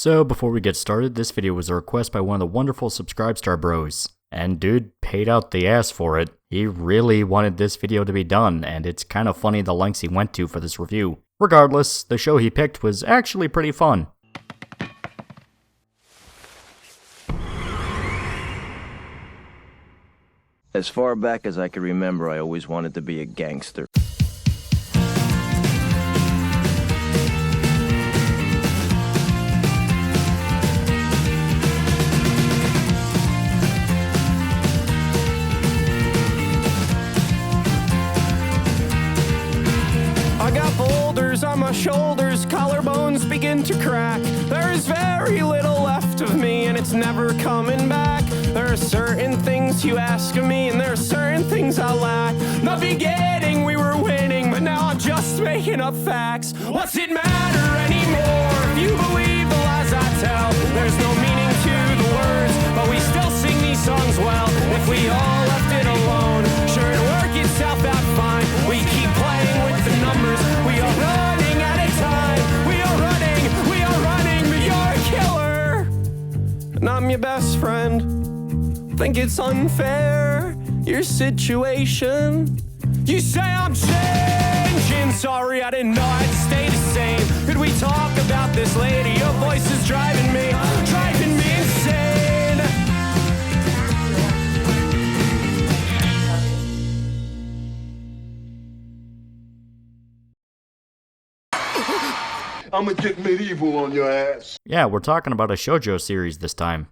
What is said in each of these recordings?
So before we get started, this video was a request by one of the wonderful Subscribestar bros. And dude paid out the ass for it. He really wanted this video to be done, and it's kind of funny the lengths he went to for this review. Regardless, the show he picked was actually pretty fun. As far back as I can remember, I always wanted to be a gangster. I got boulders on my shoulders, collarbones begin to crack. There's very little left of me and it's never coming back. There are certain things you ask of me and there are certain things I lack. The beginning we were winning, but now I'm just making up facts. What's it matter anymore if you believe the lies I tell? There's no meaning to the words, but we still sing these songs well. If we all left it alone, sure it'd work itself out fine. We keep playing with the numbers, we are running out of time. We are running, but you're a killer. And I'm your best friend. Think it's unfair, your situation. You say I'm changing, sorry I didn't know I'd stay the same. Could we talk about this later? Your voice is driving me insane. I'ma get medieval on your ass. Yeah, we're talking about a shoujo series this time.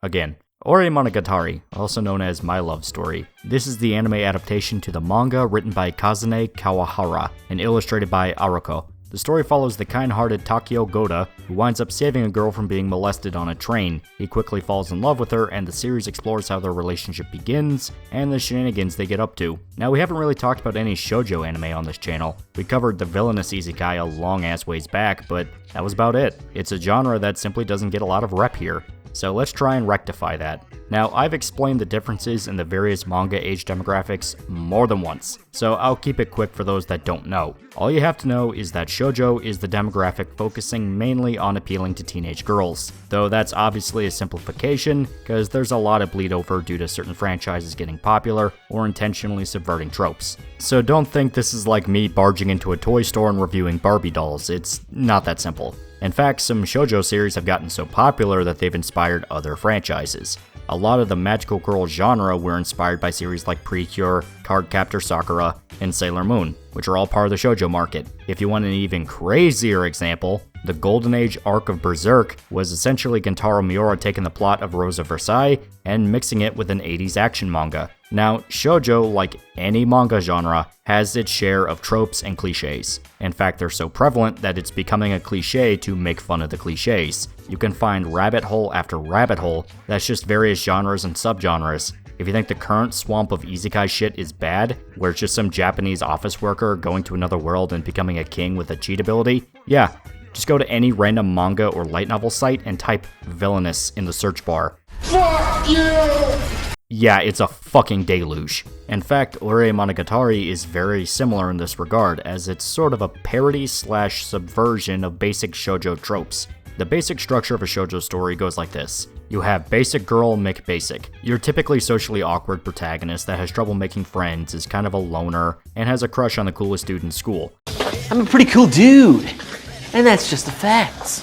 Again, Ore Monogatari, also known as My Love Story. This is the anime adaptation to the manga written by Kazune Kawahara and illustrated by Aruko. The story follows the kind-hearted Takeo Goda, who winds up saving a girl from being molested on a train. He quickly falls in love with her, and the series explores how their relationship begins, and the shenanigans they get up to. Now, we haven't really talked about any shoujo anime on this channel. We covered the villainous isekai a long-ass ways back, but that was about it. It's a genre that simply doesn't get a lot of rep here. So let's try and rectify that. Now, I've explained the differences in the various manga age demographics more than once, so I'll keep it quick for those that don't know. All you have to know is that shoujo is the demographic focusing mainly on appealing to teenage girls, though that's obviously a simplification, because there's a lot of bleed over due to certain franchises getting popular or intentionally subverting tropes. So don't think this is like me barging into a toy store and reviewing Barbie dolls, it's not that simple. In fact, some shoujo series have gotten so popular that they've inspired other franchises. A lot of the magical girl genre were inspired by series like Precure, Cardcaptor Sakura, and Sailor Moon, which are all part of the shoujo market. If you want an even crazier example, the Golden Age arc of Berserk was essentially Gentaro Miura taking the plot of Rose of Versailles and mixing it with an 80s action manga. Now, shoujo, like any manga genre, has its share of tropes and cliches. In fact, they're so prevalent that it's becoming a cliche to make fun of the cliches. You can find rabbit hole after rabbit hole that's just various genres and subgenres. If you think the current swamp of isekai shit is bad, where it's just some Japanese office worker going to another world and becoming a king with a cheat ability, yeah, just go to any random manga or light novel site and type villainous in the search bar. Fuck you! Yeah, it's a fucking deluge. In fact, Ore Monogatari is very similar in this regard, as it's sort of a parody / subversion of basic shoujo tropes. The basic structure of a shoujo story goes like this. You have basic girl McBasic. Your typically socially awkward protagonist that has trouble making friends, is kind of a loner, and has a crush on the coolest dude in school. I'm a pretty cool dude, and that's just the facts.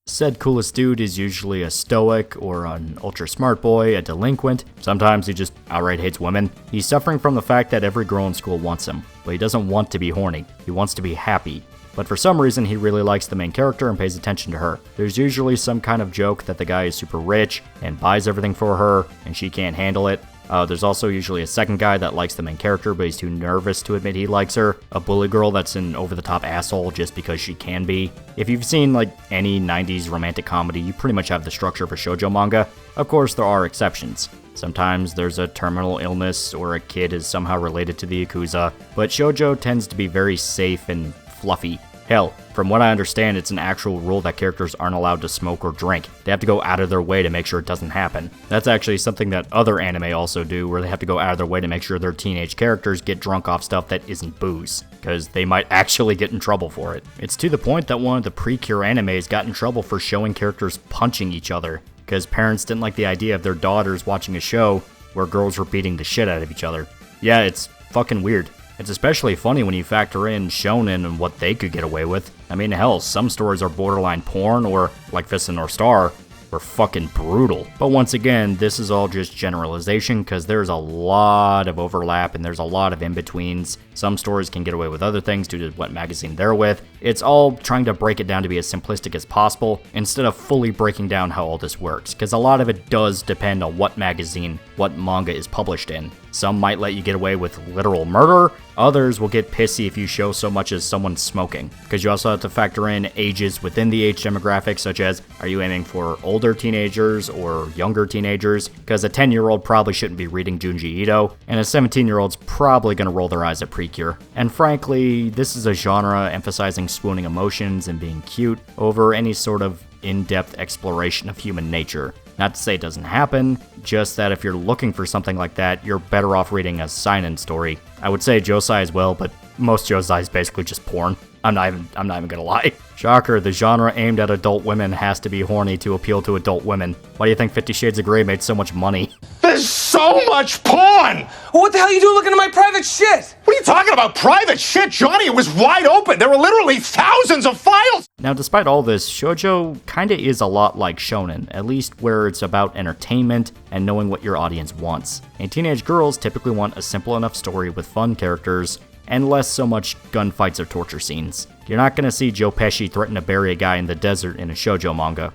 Said coolest dude is usually a stoic or an ultra smart boy, a delinquent. Sometimes he just outright hates women. He's suffering from the fact that every girl in school wants him, but he doesn't want to be horny. He wants to be happy. But for some reason, he really likes the main character and pays attention to her. There's usually some kind of joke that the guy is super rich and buys everything for her, and she can't handle it. There's also usually a second guy that likes the main character, but he's too nervous to admit he likes her. A bully girl that's an over-the-top asshole just because she can be. If you've seen, like, any 90s romantic comedy, you pretty much have the structure of a shoujo manga. Of course, there are exceptions. Sometimes there's a terminal illness, or a kid is somehow related to the Yakuza, but shoujo tends to be very safe and fluffy. Hell, from what I understand, it's an actual rule that characters aren't allowed to smoke or drink. They have to go out of their way to make sure it doesn't happen. That's actually something that other anime also do, where they have to go out of their way to make sure their teenage characters get drunk off stuff that isn't booze, because they might actually get in trouble for it. It's to the point that one of the pre-Cure animes got in trouble for showing characters punching each other, because parents didn't like the idea of their daughters watching a show where girls were beating the shit out of each other. Yeah, it's fucking weird. It's especially funny when you factor in shonen and what they could get away with. I mean, hell, some stories are borderline porn, or, like Fist of the North Star, were fucking brutal. But once again, this is all just generalization, because there's a lot of overlap and there's a lot of in-betweens. Some stories can get away with other things due to what magazine they're with. It's all trying to break it down to be as simplistic as possible, instead of fully breaking down how all this works, because a lot of it does depend on what magazine, what manga is published in. Some might let you get away with literal murder, others will get pissy if you show so much as someone smoking, because you also have to factor in ages within the age demographic, such as, are you aiming for older teenagers or younger teenagers, because a 10-year-old probably shouldn't be reading Junji Ito, and a 17-year-old's probably going to roll their eyes at Precure. And frankly, this is a genre emphasizing swooning emotions and being cute over any sort of in-depth exploration of human nature. Not to say it doesn't happen, just that if you're looking for something like that, you're better off reading a seinen story. I would say josei as well, but most josei is basically just porn. I'm not even gonna lie. Shocker, the genre aimed at adult women has to be horny to appeal to adult women. Why do you think 50 Shades of Grey made so much money? There's so much porn! Well, what the hell are you doing looking at my private shit? What are you talking about? Private shit, Johnny? It was wide open. There were literally thousands of files! Now, despite all this, shoujo kinda is a lot like shonen, at least where it's about entertainment and knowing what your audience wants. And teenage girls typically want a simple enough story with fun characters, and less so much gunfights or torture scenes. You're not gonna see Joe Pesci threaten to bury a guy in the desert in a shoujo manga.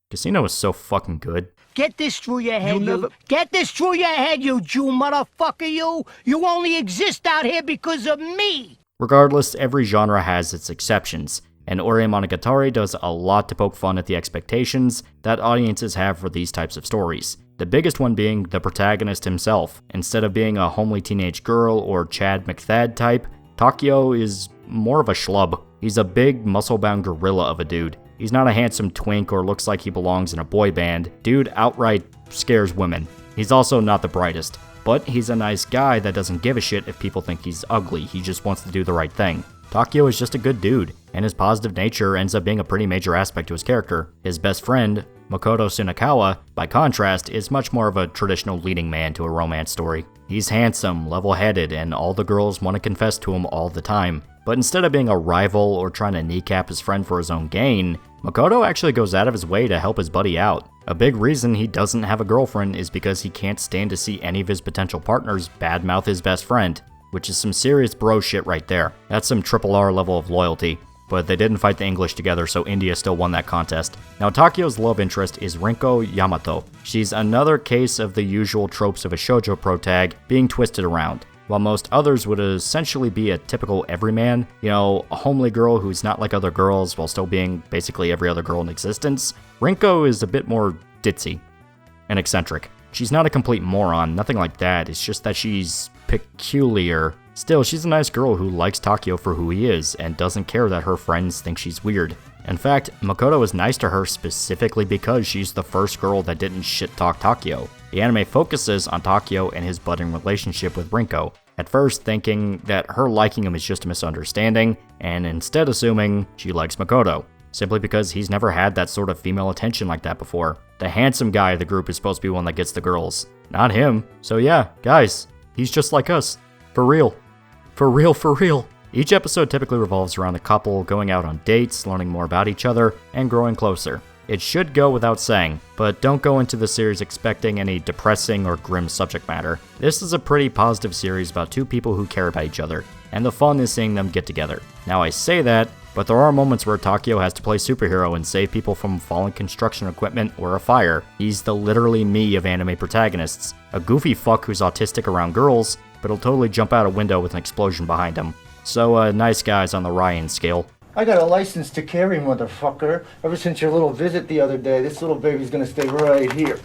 Casino is so fucking good. Get this through your head, Get this through your head, you Jew motherfucker, you! You only exist out here because of me! Regardless, every genre has its exceptions, and Ore Monogatari does a lot to poke fun at the expectations that audiences have for these types of stories. The biggest one being the protagonist himself. Instead of being a homely teenage girl or Chad McThad type, Takeo is more of a schlub. He's a big, muscle-bound gorilla of a dude. He's not a handsome twink or looks like he belongs in a boy band. Dude outright scares women. He's also not the brightest, but he's a nice guy that doesn't give a shit if people think he's ugly. He just wants to do the right thing. Takeo is just a good dude, and his positive nature ends up being a pretty major aspect to his character. His best friend, Makoto Tsunekawa, by contrast, is much more of a traditional leading man to a romance story. He's handsome, level-headed, and all the girls want to confess to him all the time. But instead of being a rival or trying to kneecap his friend for his own gain, Makoto actually goes out of his way to help his buddy out. A big reason he doesn't have a girlfriend is because he can't stand to see any of his potential partners badmouth his best friend, which is some serious bro shit right there. That's some RRR level of loyalty. But they didn't fight the English together, so India still won that contest. Now, Takeo's love interest is Rinko Yamato. She's another case of the usual tropes of a shoujo protag being twisted around. While most others would essentially be a typical everyman, you know, a homely girl who's not like other girls while still being basically every other girl in existence, Rinko is a bit more ditzy and eccentric. She's not a complete moron, nothing like that, it's just that she's peculiar. Still, she's a nice girl who likes Takeo for who he is, and doesn't care that her friends think she's weird. In fact, Makoto is nice to her specifically because she's the first girl that didn't shit-talk Takeo. The anime focuses on Takeo and his budding relationship with Rinko, at first thinking that her liking him is just a misunderstanding, and instead assuming she likes Makoto, simply because he's never had that sort of female attention like that before. The handsome guy of the group is supposed to be one that gets the girls, not him. So yeah, guys, he's just like us. For real. For real, for real. Each episode typically revolves around the couple going out on dates, learning more about each other, and growing closer. It should go without saying, but don't go into the series expecting any depressing or grim subject matter. This is a pretty positive series about two people who care about each other, and the fun is seeing them get together. Now I say that, but there are moments where Takeo has to play superhero and save people from falling construction equipment or a fire. He's the literally me of anime protagonists, a goofy fuck who's autistic around girls, but he'll totally jump out a window with an explosion behind him. So, nice guys on the Ryan scale. I got a license to carry, motherfucker. Ever since your little visit the other day, this little baby's gonna stay right here.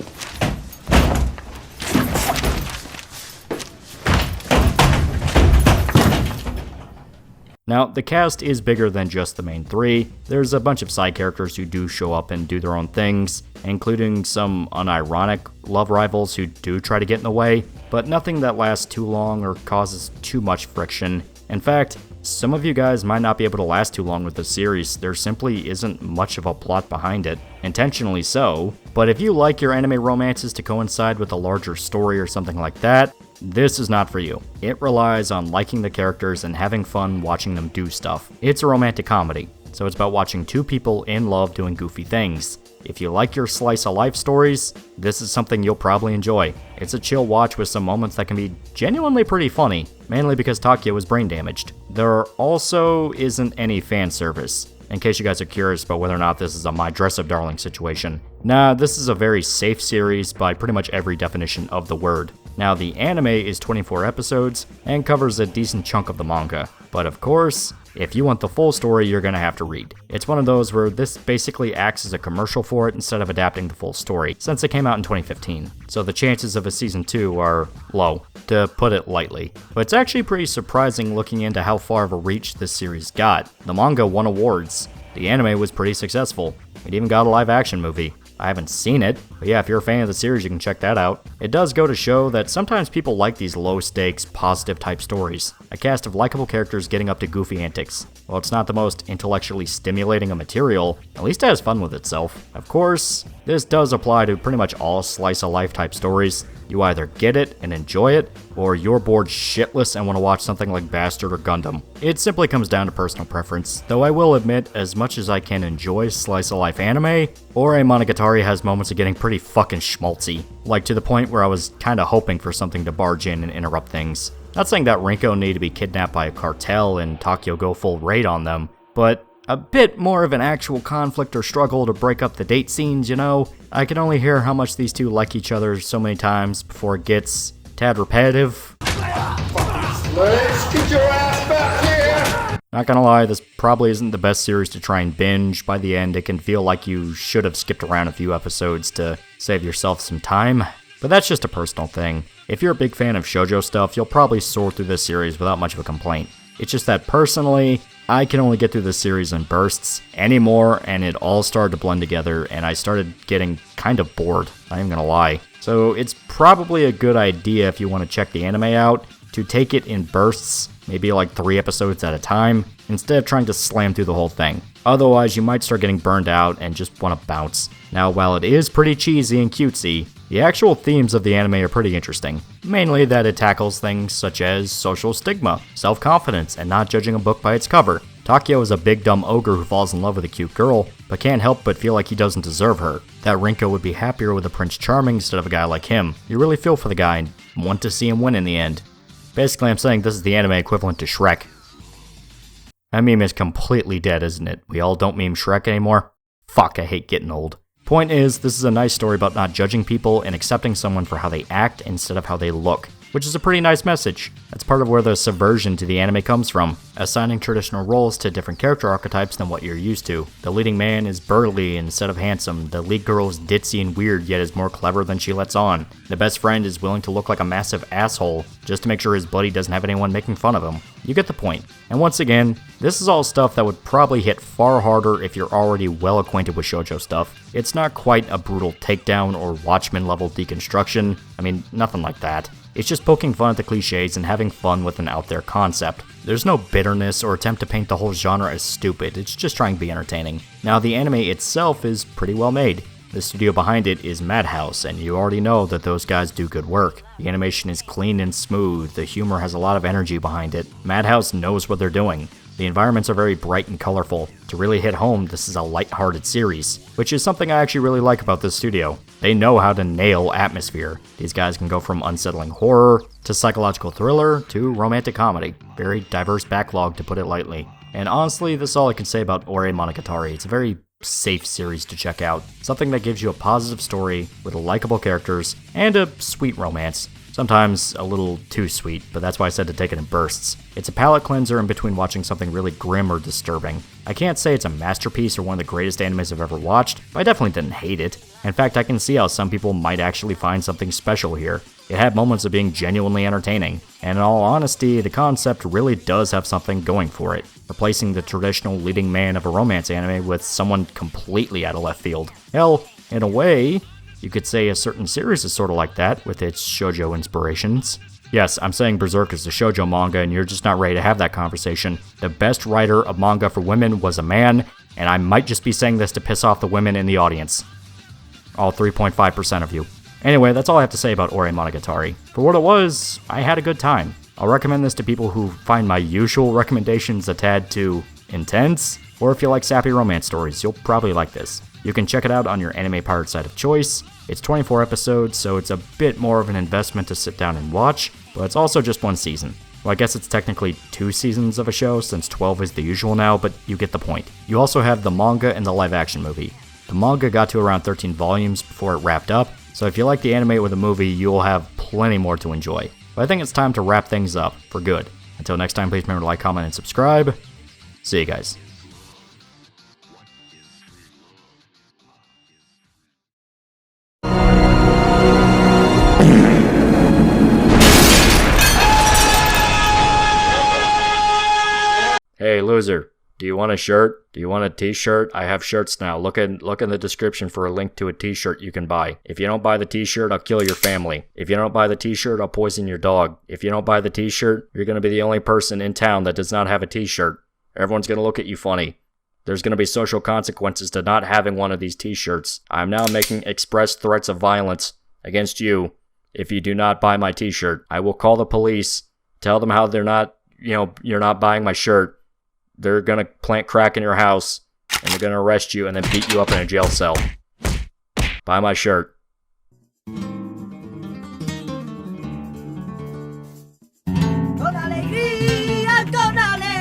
Now, the cast is bigger than just the main three. There's a bunch of side characters who do show up and do their own things, including some unironic love rivals who do try to get in the way, but nothing that lasts too long or causes too much friction. In fact, some of you guys might not be able to last too long with this series. There simply isn't much of a plot behind it, intentionally so, but if you like your anime romances to coincide with a larger story or something like that, this is not for you. It relies on liking the characters and having fun watching them do stuff. It's a romantic comedy, so it's about watching two people in love doing goofy things. If you like your slice of life stories, this is something you'll probably enjoy. It's a chill watch with some moments that can be genuinely pretty funny, mainly because Takeo was brain damaged. There also isn't any fan service, in case you guys are curious about whether or not this is a my dress-up darling situation. Nah, this is a very safe series by pretty much every definition of the word. Now, the anime is 24 episodes and covers a decent chunk of the manga, but of course, if you want the full story, you're gonna have to read. It's one of those where this basically acts as a commercial for it instead of adapting the full story, since it came out in 2015, so the chances of a season 2 are low, to put it lightly. But it's actually pretty surprising looking into how far of a reach this series got. The manga won awards, the anime was pretty successful, it even got a live action movie. I haven't seen it, but yeah, if you're a fan of the series, you can check that out. It does go to show that sometimes people like these low-stakes, positive-type stories. A cast of likable characters getting up to goofy antics. While it's not the most intellectually stimulating a material, at least it has fun with itself. Of course, this does apply to pretty much all slice-of-life type stories. You either get it and enjoy it, or you're bored shitless and want to watch something like Bastard or Gundam. It simply comes down to personal preference, though I will admit, as much as I can enjoy slice-of-life anime, Ore Monogatari has moments of getting pretty fucking schmaltzy, like to the point where I was kinda hoping for something to barge in and interrupt things. Not saying that Rinko need to be kidnapped by a cartel and Takeo go full raid on them, but a bit more of an actual conflict or struggle to break up the date scenes, you know? I can only hear how much these two like each other so many times before it gets tad repetitive. Let's get your ass back here! Not gonna lie, this probably isn't the best series to try and binge. By the end, it can feel like you should have skipped around a few episodes to save yourself some time. But that's just a personal thing. If you're a big fan of shoujo stuff, you'll probably soar through this series without much of a complaint. It's just that personally, I can only get through this series in bursts anymore, and it all started to blend together, and I started getting kind of bored, not even gonna lie. So it's probably a good idea if you want to check the anime out, to take it in bursts, maybe like 3 episodes at a time, instead of trying to slam through the whole thing. Otherwise, you might start getting burned out and just want to bounce. Now, while it is pretty cheesy and cutesy, the actual themes of the anime are pretty interesting. Mainly that it tackles things such as social stigma, self-confidence, and not judging a book by its cover. Takeo is a big dumb ogre who falls in love with a cute girl, but can't help but feel like he doesn't deserve her. That Rinko would be happier with a Prince Charming instead of a guy like him. You really feel for the guy and want to see him win in the end. Basically, I'm saying this is the anime equivalent to Shrek. That meme is completely dead, isn't it? We all don't meme Shrek anymore? Fuck, I hate getting old. Point is, this is a nice story about not judging people and accepting someone for how they act instead of how they look, which is a pretty nice message. That's part of where the subversion to the anime comes from, assigning traditional roles to different character archetypes than what you're used to. The leading man is burly instead of handsome, the lead girl is ditzy and weird yet is more clever than she lets on. The best friend is willing to look like a massive asshole just to make sure his buddy doesn't have anyone making fun of him. You get the point. And once again, this is all stuff that would probably hit far harder if you're already well acquainted with shoujo stuff. It's not quite a brutal takedown or Watchmen level deconstruction. I mean, nothing like that. It's just poking fun at the cliches and having fun with an out there concept. There's no bitterness or attempt to paint the whole genre as stupid, it's just trying to be entertaining. Now, the anime itself is pretty well made. The studio behind it is Madhouse, and you already know that those guys do good work. The animation is clean and smooth, the humor has a lot of energy behind it. Madhouse knows what they're doing. The environments are very bright and colorful. To really hit home, this is a light-hearted series, which is something I actually really like about this studio. They know how to nail atmosphere. These guys can go from unsettling horror, to psychological thriller, to romantic comedy. Very diverse backlog, to put it lightly. And honestly, this is all I can say about Ore Monogatari. It's a very safe series to check out. Something that gives you a positive story, with likable characters, and a sweet romance. Sometimes a little too sweet, but that's why I said to take it in bursts. It's a palate cleanser in between watching something really grim or disturbing. I can't say it's a masterpiece or one of the greatest animes I've ever watched, but I definitely didn't hate it. In fact, I can see how some people might actually find something special here. It had moments of being genuinely entertaining, and in all honesty, the concept really does have something going for it, replacing the traditional leading man of a romance anime with someone completely out of left field. Hell, in a way, you could say a certain series is sort of like that, with its shoujo inspirations. Yes, I'm saying Berserk is a shoujo manga, and you're just not ready to have that conversation. The best writer of manga for women was a man, and I might just be saying this to piss off the women in the audience. All 3.5% of you. Anyway, that's all I have to say about Ore Monogatari. For what it was, I had a good time. I'll recommend this to people who find my usual recommendations a tad too intense, or if you like sappy romance stories, you'll probably like this. You can check it out on your anime pirate site of choice. It's 24 episodes, so it's a bit more of an investment to sit down and watch, but it's also just one season. Well, I guess it's technically 2 seasons of a show, since 12 is the usual now, but you get the point. You also have the manga and the live-action movie. The manga got to around 13 volumes before it wrapped up, so if you like the anime with the movie, you'll have plenty more to enjoy. But I think it's time to wrap things up, for good. Until next time, please remember to like, comment, and subscribe. See you guys. Hey, loser. Do you want a shirt? Do you want a t-shirt? I have shirts now. Look in the description for a link to a t-shirt you can buy. If you don't buy the t-shirt, I'll kill your family. If you don't buy the t-shirt, I'll poison your dog. If you don't buy the t-shirt, you're going to be the only person in town that does not have a t-shirt. Everyone's going to look at you funny. There's going to be social consequences to not having one of these t-shirts. I'm now making express threats of violence against you if you do not buy my t-shirt. I will call the police, tell them how you're not buying my shirt. They're gonna plant crack in your house, and they're gonna arrest you and then beat you up in a jail cell. Buy my shirt. Con alegría, con alegría.